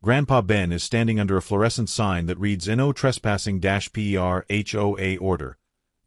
Grandpa Ben is standing under a fluorescent sign that reads "No trespassing-per HOA order,"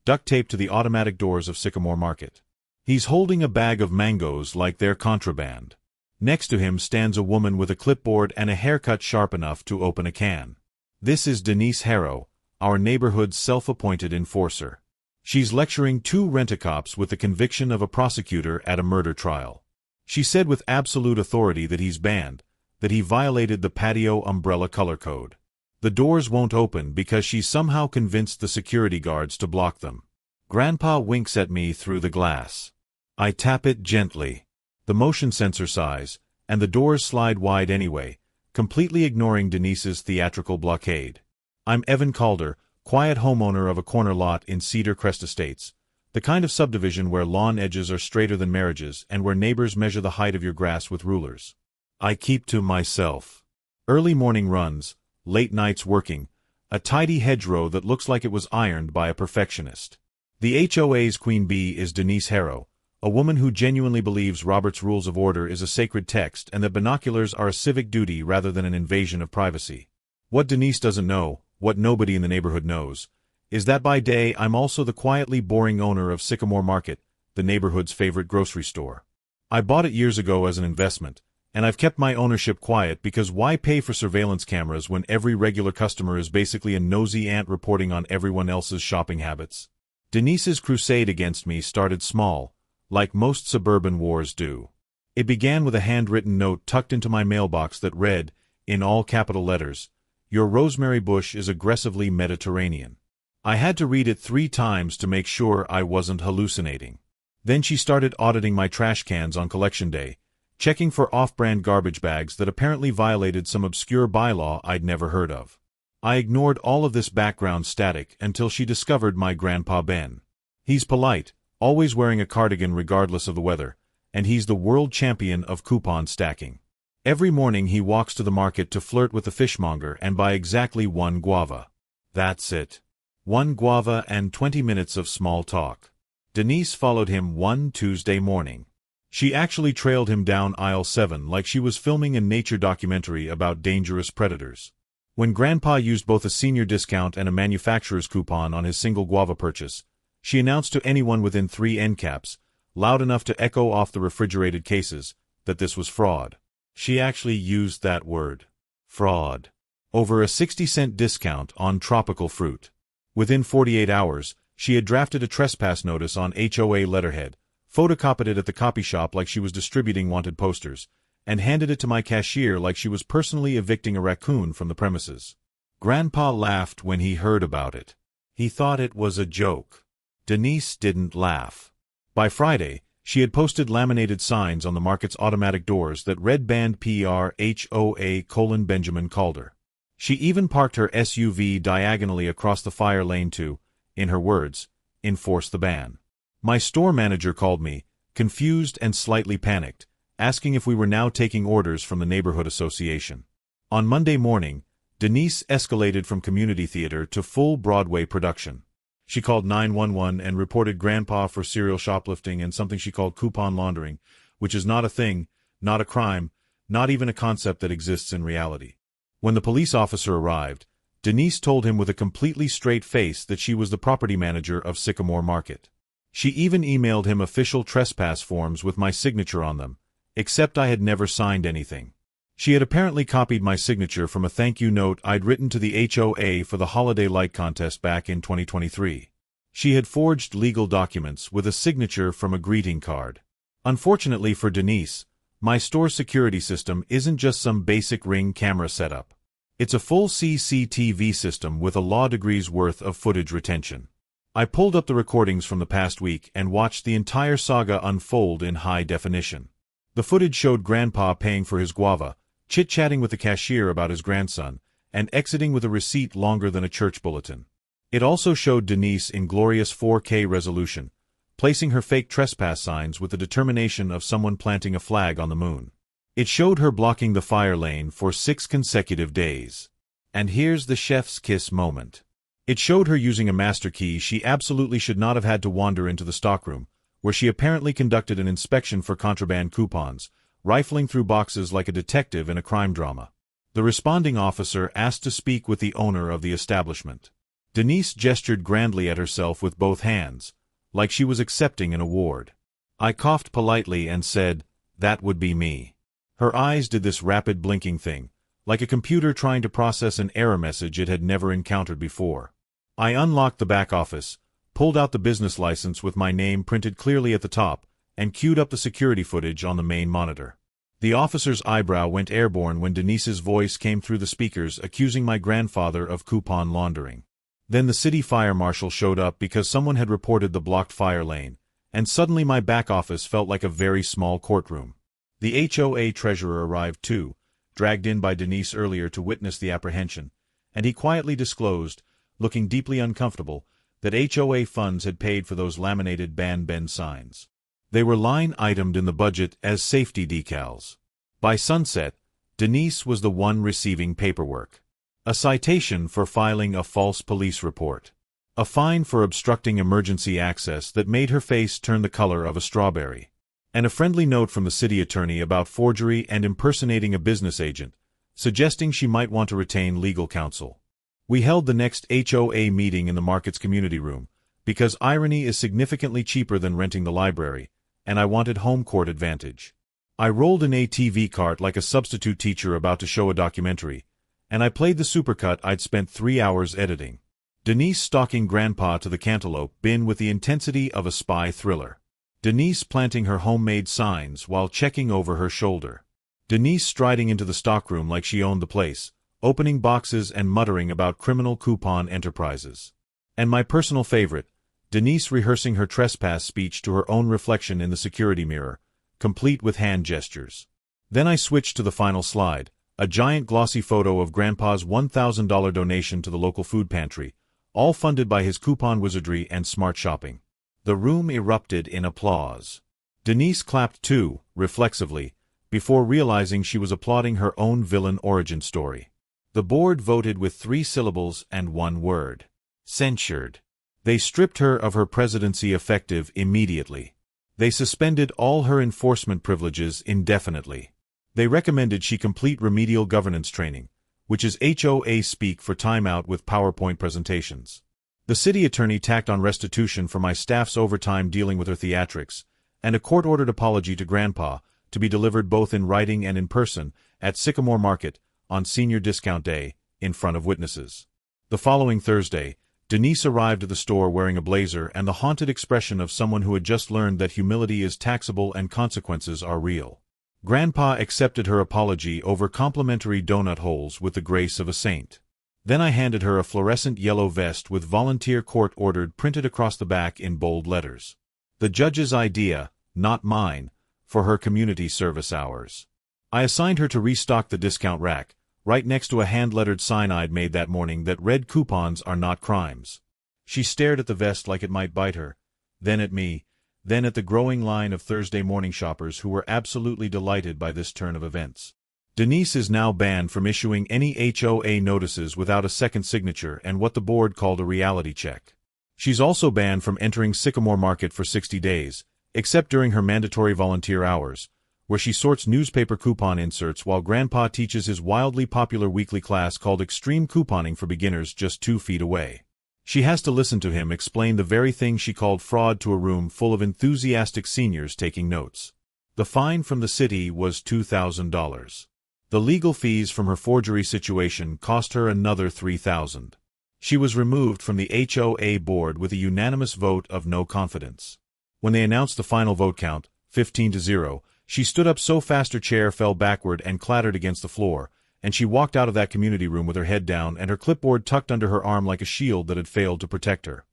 duct taped to the automatic doors of Sycamore Market. He's holding a bag of mangoes like they're contraband. Next to him stands a woman with a clipboard and a haircut sharp enough to open a can. This is Denise Harrow, our neighborhood's self-appointed enforcer. She's lecturing two rent-a-cops with the conviction of a prosecutor at a murder trial. She said with absolute authority that he's banned, that he violated the patio umbrella color code. The doors won't open because she's somehow convinced the security guards to block them. Grandpa winks at me through the glass. I tap it gently. The motion sensor sighs, and the doors slide wide anyway, completely ignoring Denise's theatrical blockade. I'm Evan Calder, quiet homeowner of a corner lot in Cedar Crest Estates, the kind of subdivision where lawn edges are straighter than marriages and where neighbors measure the height of your grass with rulers. I keep to myself. Early morning runs, late nights working, a tidy hedgerow that looks like it was ironed by a perfectionist. The HOA's queen bee is Denise Harrow, a woman who genuinely believes Robert's Rules of Order is a sacred text and that binoculars are a civic duty rather than an invasion of privacy. What Denise doesn't know, what nobody in the neighborhood knows, is that by day I'm also the quietly boring owner of Sycamore Market, the neighborhood's favorite grocery store. I bought it years ago as an investment, and I've kept my ownership quiet because why pay for surveillance cameras when every regular customer is basically a nosy ant reporting on everyone else's shopping habits? Denise's crusade against me started small, like most suburban wars do. It began with a handwritten note tucked into my mailbox that read, in all capital letters, "Your rosemary bush is aggressively Mediterranean." I had to read it 3 times to make sure I wasn't hallucinating. Then she started auditing my trash cans on collection day, checking for off-brand garbage bags that apparently violated some obscure bylaw I'd never heard of. I ignored all of this background static until she discovered my Grandpa Ben. He's polite, always wearing a cardigan regardless of the weather, and he's the world champion of coupon stacking. Every morning he walks to the market to flirt with the fishmonger and buy exactly 1 guava. That's it. 1 guava and 20 minutes of small talk. Denise followed him one Tuesday morning. She actually trailed him down aisle 7 like she was filming a nature documentary about dangerous predators. When Grandpa used both a senior discount and a manufacturer's coupon on his single guava purchase, she announced to anyone within 3 end caps, loud enough to echo off the refrigerated cases, that this was fraud. She actually used that word. Fraud. Over a 60-cent discount on tropical fruit. Within 48 hours, she had drafted a trespass notice on HOA letterhead, photocopied it at the copy shop like she was distributing wanted posters, and handed it to my cashier like she was personally evicting a raccoon from the premises. Grandpa laughed when he heard about it. He thought it was a joke. Denise didn't laugh. By Friday, she had posted laminated signs on the market's automatic doors that read "Banned per HOA: Benjamin Calder." She even parked her SUV diagonally across the fire lane to, in her words, enforce the ban. My store manager called me, confused and slightly panicked, asking if we were now taking orders from the neighborhood association. On Monday morning, Denise escalated from community theater to full Broadway production. She called 911 and reported Grandpa for serial shoplifting and something she called coupon laundering, which is not a thing, not a crime, not even a concept that exists in reality. When the police officer arrived, Denise told him with a completely straight face that she was the property manager of Sycamore Market. She even emailed him official trespass forms with my signature on them, except I had never signed anything. She had apparently copied my signature from a thank you note I'd written to the HOA for the Holiday Light Contest back in 2023. She had forged legal documents with a signature from a greeting card. Unfortunately for Denise, my store's security system isn't just some basic Ring camera setup. It's a full CCTV system with a law degree's worth of footage retention. I pulled up the recordings from the past week and watched the entire saga unfold in high definition. The footage showed Grandpa paying for his guava, chit-chatting with the cashier about his grandson, and exiting with a receipt longer than a church bulletin. It also showed Denise in glorious 4K resolution, placing her fake trespass signs with the determination of someone planting a flag on the moon. It showed her blocking the fire lane for 6 consecutive days. And here's the chef's kiss moment. It showed her using a master key she absolutely should not have had to wander into the stockroom, where she apparently conducted an inspection for contraband coupons, rifling through boxes like a detective in a crime drama. The responding officer asked to speak with the owner of the establishment. Denise gestured grandly at herself with both hands, like she was accepting an award. I coughed politely and said, "That would be me." Her eyes did this rapid blinking thing, like a computer trying to process an error message it had never encountered before. I unlocked the back office, pulled out the business license with my name printed clearly at the top, and queued up the security footage on the main monitor. The officer's eyebrow went airborne when Denise's voice came through the speakers accusing my grandfather of coupon laundering. Then the city fire marshal showed up because someone had reported the blocked fire lane, and suddenly my back office felt like a very small courtroom. The HOA treasurer arrived too, dragged in by Denise earlier to witness the apprehension, and he quietly disclosed, looking deeply uncomfortable, that HOA funds had paid for those laminated ban Ben signs. They were line-itemed in the budget as safety decals. By sunset, Denise was the one receiving paperwork. A citation for filing a false police report. A fine for obstructing emergency access that made her face turn the color of a strawberry. And a friendly note from the city attorney about forgery and impersonating a business agent, suggesting she might want to retain legal counsel. We held the next HOA meeting in the market's community room, because irony is significantly cheaper than renting the library, and I wanted home court advantage. I rolled an ATV cart like a substitute teacher about to show a documentary, and I played the supercut I'd spent 3 hours editing. Denise stalking Grandpa to the cantaloupe bin with the intensity of a spy thriller. Denise planting her homemade signs while checking over her shoulder. Denise striding into the stockroom like she owned the place, opening boxes and muttering about criminal coupon enterprises. And my personal favorite, Denise rehearsing her trespass speech to her own reflection in the security mirror, complete with hand gestures. Then I switched to the final slide, a giant glossy photo of Grandpa's $1,000 donation to the local food pantry, all funded by his coupon wizardry and smart shopping. The room erupted in applause. Denise clapped too, reflexively, before realizing she was applauding her own villain origin story. The board voted with 3 syllables and 1 word. Censured. They stripped her of her presidency effective immediately. They suspended all her enforcement privileges indefinitely. They recommended she complete remedial governance training, which is HOA speak for timeout with PowerPoint presentations. The city attorney tacked on restitution for my staff's overtime dealing with her theatrics, and a court-ordered apology to Grandpa, to be delivered both in writing and in person, at Sycamore Market, on Senior Discount Day, in front of witnesses. The following Thursday, Denise arrived at the store wearing a blazer and the haunted expression of someone who had just learned that humility is taxable and consequences are real. Grandpa accepted her apology over complimentary donut holes with the grace of a saint. Then I handed her a fluorescent yellow vest with volunteer court ordered printed across the back in bold letters. The judge's idea, not mine, for her community service hours. I assigned her to restock the discount rack, right next to a hand-lettered sign I'd made that morning that read coupons are not crimes. She stared at the vest like it might bite her, then at me, then at the growing line of Thursday morning shoppers who were absolutely delighted by this turn of events. Denise is now banned from issuing any HOA notices without a second signature and what the board called a reality check. She's also banned from entering Sycamore Market for 60 days, except during her mandatory volunteer hours, where she sorts newspaper coupon inserts while Grandpa teaches his wildly popular weekly class called Extreme Couponing for Beginners just 2 feet away. She has to listen to him explain the very thing she called fraud to a room full of enthusiastic seniors taking notes. The fine from the city was $2,000. The legal fees from her forgery situation cost her another $3,000. She was removed from the HOA board with a unanimous vote of no confidence. When they announced the final vote count, 15-0, she stood up so fast her chair fell backward and clattered against the floor, and she walked out of that community room with her head down and her clipboard tucked under her arm like a shield that had failed to protect her.